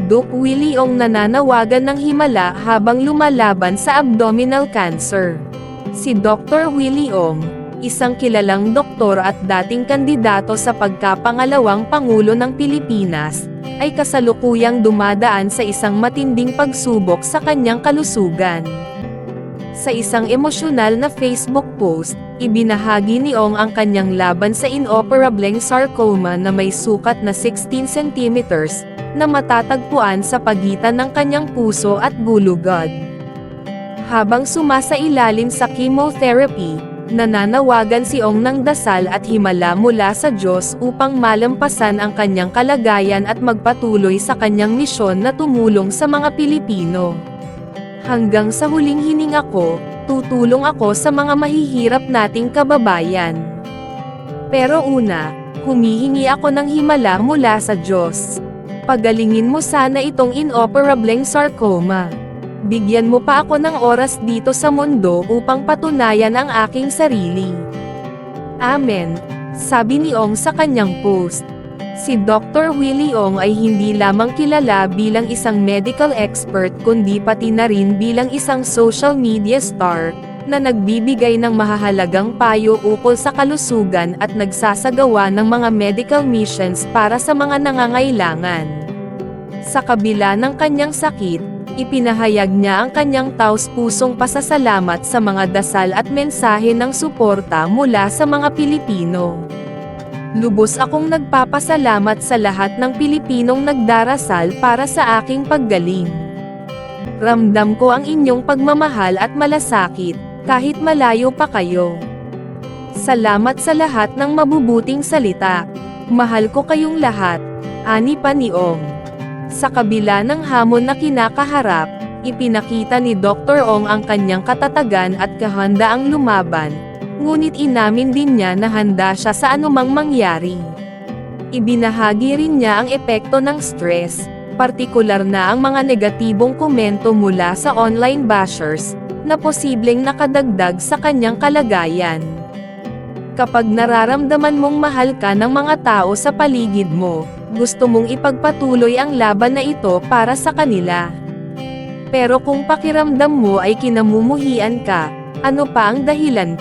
Doc Willie Ong nananawagan ng himala habang lumalaban sa abdominal cancer. Si Dr. Willie Ong, isang kilalang doktor at dating kandidato sa pagkapangalawang Pangulo ng Pilipinas, ay kasalukuyang dumadaan sa isang matinding pagsubok sa kanyang kalusugan. Sa isang emosyonal na Facebook post, ibinahagi ni Ong ang kanyang laban sa inoperable sarcoma na may sukat na 16 centimeters, na matatagpuan sa pagitan ng kanyang puso at gulugod. Habang sumasailalim sa chemotherapy, nananawagan si Ong ng dasal at himala mula sa Diyos upang malampasan ang kanyang kalagayan at magpatuloy sa kanyang misyon na tumulong sa mga Pilipino. Hanggang sa huling hininga ko, tutulong ako sa mga mahihirap nating kababayan. Pero una, humihingi ako ng himala mula sa Diyos. Pagalingin mo sana itong inoperable sarcoma. Bigyan mo pa ako ng oras dito sa mundo upang patunayan ang aking sarili. Amen, sabi ni Ong sa kanyang post. Si Dr. Willie Ong ay hindi lamang kilala bilang isang medical expert kundi pati na rin bilang isang social media star, na nagbibigay ng mahahalagang payo ukol sa kalusugan at nagsasagawa ng mga medical missions para sa mga nangangailangan. Sa kabila ng kanyang sakit, ipinahayag niya ang kanyang taos-pusong pasasalamat sa mga dasal at mensahe ng suporta mula sa mga Pilipino. Lubos akong nagpapasalamat sa lahat ng Pilipinong nagdarasal para sa aking paggaling. Ramdam ko ang inyong pagmamahal at malasakit, kahit malayo pa kayo. Salamat sa lahat ng mabubuting salita. Mahal ko kayong lahat, ani pa ni Ong. Sa kabila ng hamon na kinakaharap, ipinakita ni Dr. Ong ang kanyang katatagan at kahandaang lumaban, ngunit inamin din niya na handa siya sa anumang mangyari. Ibinahagi rin niya ang epekto ng stress, partikular na ang mga negatibong komento mula sa online bashers, na posibleng nakadagdag sa kanyang kalagayan. Kapag nararamdaman mong mahal ka ng mga tao sa paligid mo, gusto mong ipagpatuloy ang laban na ito para sa kanila. Pero kung pakiramdam mo ay kinamumuhian ka, ano pa ang dahilan?